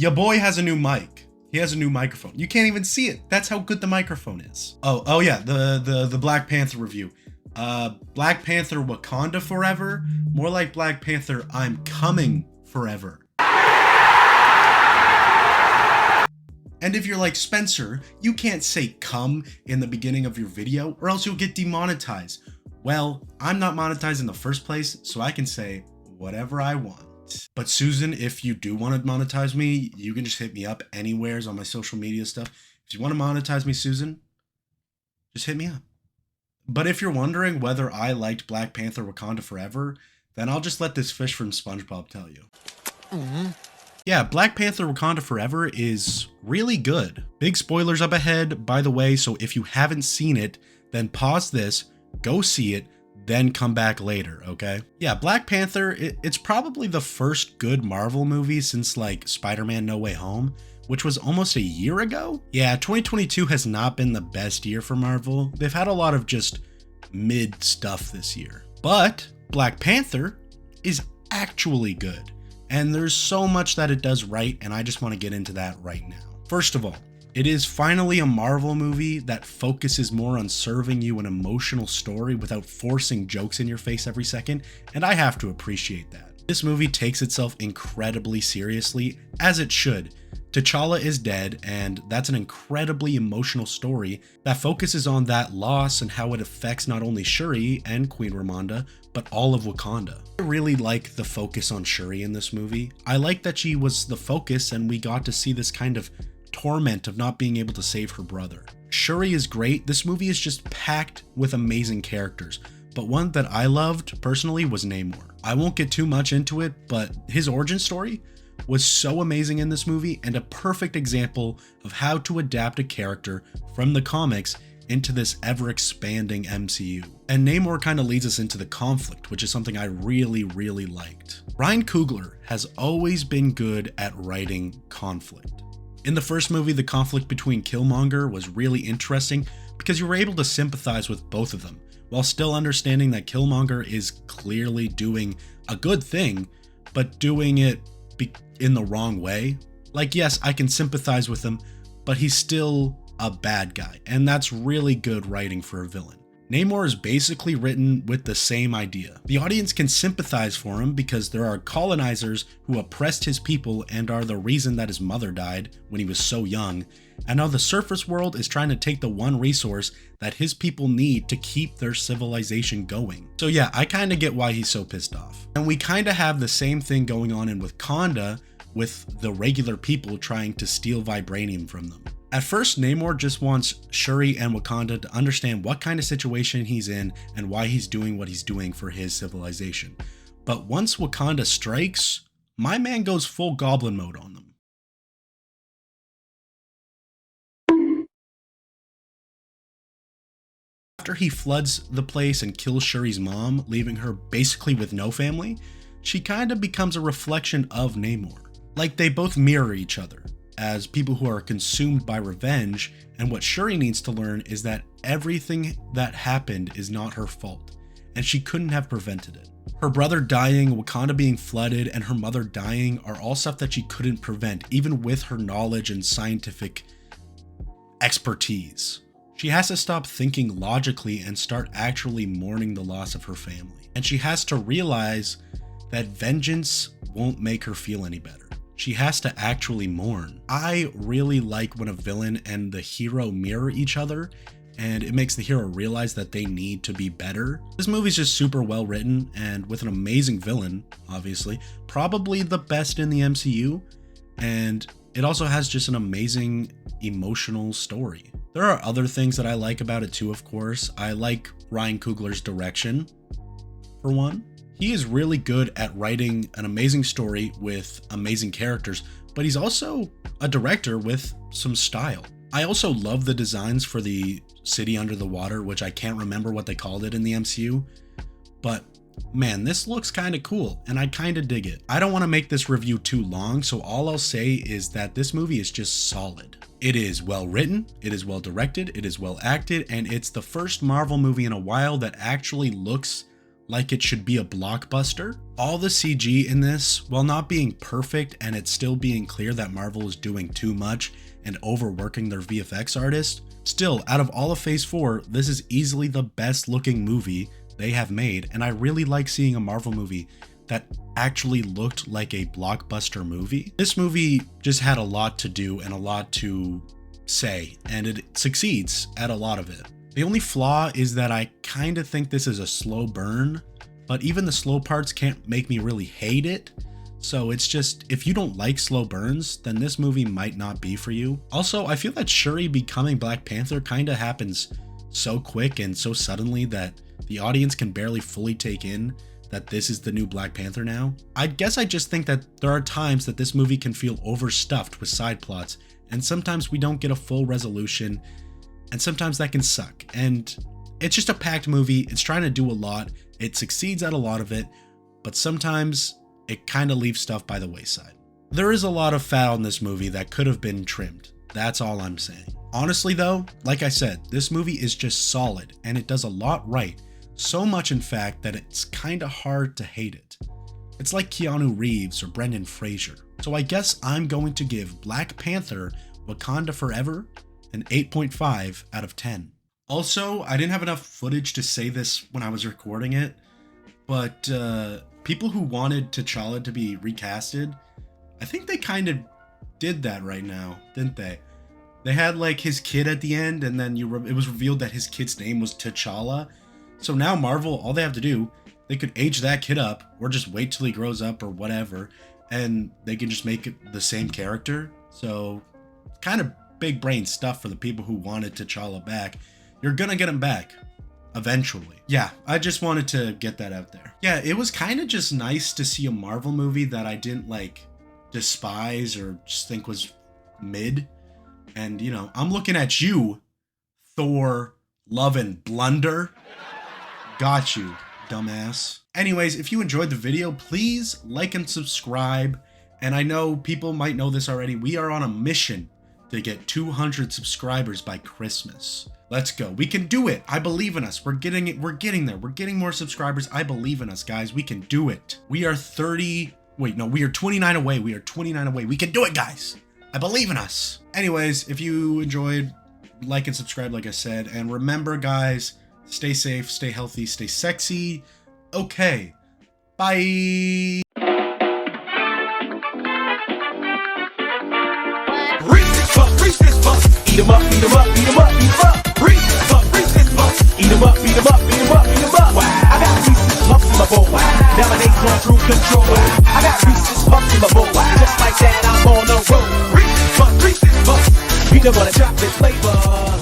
Your boy has a new mic. He has a new microphone. You can't even see it. That's how good the microphone is. Oh yeah, the Black Panther review. Black Panther Wakanda forever. More like Black Panther I'm coming forever. And if you're like, Spencer, you can't say come in the beginning of your video or else you'll get demonetized. Well, I'm not monetized in the first place, so I can say whatever I want. But Susan, if you do want to monetize me, you can just hit me up anywheres on my social media stuff. If you want to monetize me, Susan, just hit me up. But if you're wondering whether I liked Black Panther Wakanda Forever, then I'll just let this fish from SpongeBob tell you. Yeah, Black Panther Wakanda Forever is really good. Big spoilers up ahead, by the way, so if you haven't seen it, then pause this, go see it, then come back later, okay? Yeah, Black Panther, it's probably the first good Marvel movie since like Spider-Man No Way Home, which was almost a year ago. Yeah, 2022 has not been the best year for Marvel. They've had a lot of just mid stuff this year. But Black Panther is actually good. And there's so much that it does right, and I just want to get into that right now. First of all, it is finally a Marvel movie that focuses more on serving you an emotional story without forcing jokes in your face every second, and I have to appreciate that. This movie takes itself incredibly seriously, as it should. T'Challa is dead, and that's an incredibly emotional story that focuses on that loss and how it affects not only Shuri and Queen Ramonda, but all of Wakanda. I really like the focus on Shuri in this movie. I like that she was the focus and we got to see this kind of torment of not being able to save her brother. Shuri is great. This movie is just packed with amazing characters, but one that I loved personally was Namor. I won't get too much into it, but his origin story was so amazing in this movie and a perfect example of how to adapt a character from the comics into this ever-expanding MCU. And Namor kind of leads us into the conflict, which is something I really liked. Ryan Coogler has always been good at writing conflict. In the first movie, the conflict between Killmonger was really interesting because you were able to sympathize with both of them, while still understanding that Killmonger is clearly doing a good thing, but doing it in the wrong way. Like, yes, I can sympathize with him, but he's still a bad guy, and that's really good writing for a villain. Namor is basically written with the same idea. The audience can sympathize for him because there are colonizers who oppressed his people and are the reason that his mother died when he was so young, and now the surface world is trying to take the one resource that his people need to keep their civilization going. So yeah, I kind of get why he's so pissed off. And we kind of have the same thing going on in Wakanda with the regular people trying to steal vibranium from them. At first, Namor just wants Shuri and Wakanda to understand what kind of situation he's in and why he's doing what he's doing for his civilization. But once Wakanda strikes, my man goes full goblin mode on them. After he floods the place and kills Shuri's mom, leaving her basically with no family, she kind of becomes a reflection of Namor. Like, they both mirror each other as people who are consumed by revenge, and what Shuri needs to learn is that everything that happened is not her fault, and she couldn't have prevented it. Her brother dying, Wakanda being flooded, and her mother dying are all stuff that she couldn't prevent, even with her knowledge and scientific expertise. She has to stop thinking logically and start actually mourning the loss of her family. And she has to realize that vengeance won't make her feel any better. She has to actually mourn. I really like when a villain and the hero mirror each other, and it makes the hero realize that they need to be better. This movie's just super well written and with an amazing villain, obviously, probably the best in the MCU, and it also has just an amazing emotional story. There are other things that I like about it too, of course. I like Ryan Coogler's direction, for one. He is really good at writing an amazing story with amazing characters, but he's also a director with some style. I also love the designs for the city under the water, which I can't remember what they called it in the MCU, but man, this looks kind of cool and I kind of dig it. I don't want to make this review too long, so all I'll say is that this movie is just solid. It is well written, it is well directed, it is well acted, and it's the first Marvel movie in a while that actually looks like it should be a blockbuster. All the CG in this, while not being perfect and it's still being clear that Marvel is doing too much and overworking their VFX artists, still, out of all of Phase 4, this is easily the best looking movie they have made, and I really like seeing a Marvel movie that actually looked like a blockbuster movie. This movie just had a lot to do and a lot to say, and it succeeds at a lot of it. The only flaw is that I kind of think this is a slow burn, but even the slow parts can't make me really hate it. So it's just, if you don't like slow burns, then this movie might not be for you. Also, I feel that Shuri becoming Black Panther kind of happens so quick and so suddenly that the audience can barely fully take in that this is the new Black Panther now. I guess I just think that there are times that this movie can feel overstuffed with side plots, and sometimes we don't get a full resolution, and sometimes that can suck. And it's just a packed movie, it's trying to do a lot, it succeeds at a lot of it, but sometimes it kind of leaves stuff by the wayside. There is a lot of fat on this movie that could have been trimmed. That's all I'm saying. Honestly though, like I said, this movie is just solid and it does a lot right. So much in fact that it's kind of hard to hate it. It's like Keanu Reeves or Brendan Fraser. So I guess I'm going to give Black Panther Wakanda Forever an 8.5 out of 10. Also, I didn't have enough footage to say this when I was recording it, but people who wanted T'Challa to be recasted, I think they kind of did that right now, didn't they? They had like his kid at the end, and then it was revealed that his kid's name was T'Challa. So now Marvel, all they have to do, they could age that kid up, or just wait till he grows up or whatever, and they can just make it the same character. So kind of big brain stuff for the people who wanted T'Challa back. You're gonna get him back eventually. Yeah, I just wanted to get that out there. Yeah, it was kind of just nice to see a Marvel movie that I didn't like despise or just think was mid. And you know, I'm looking at you, Thor, Love and Blunder. Got you, dumbass. Anyways, if you enjoyed the video, please like and subscribe. And I know people might know this already. We are on a mission to get 200 subscribers by Christmas. Let's go. We can do it. I believe in us. We're getting it. We're getting there. We're getting more subscribers. I believe in us, guys. We can do it. We are 29 away. We are 29 away. We can do it, guys. I believe in us. Anyways, if you enjoyed, like and subscribe, like I said. And remember, guys, stay safe, stay healthy, stay sexy. Okay. Bye. Reach this fuck, eat 'em up, eat 'em up, eat 'em up, eat 'em up. Reach this fuck, eat 'em up, eat 'em up, eat 'em up, eat 'em up. I got Reese's Puffs in my bowl, dominating on cruise control. I got Reese's Puffs in my bowl, just like that I'm on the road. Reese's Puffs, peanut butter chocolate flavor.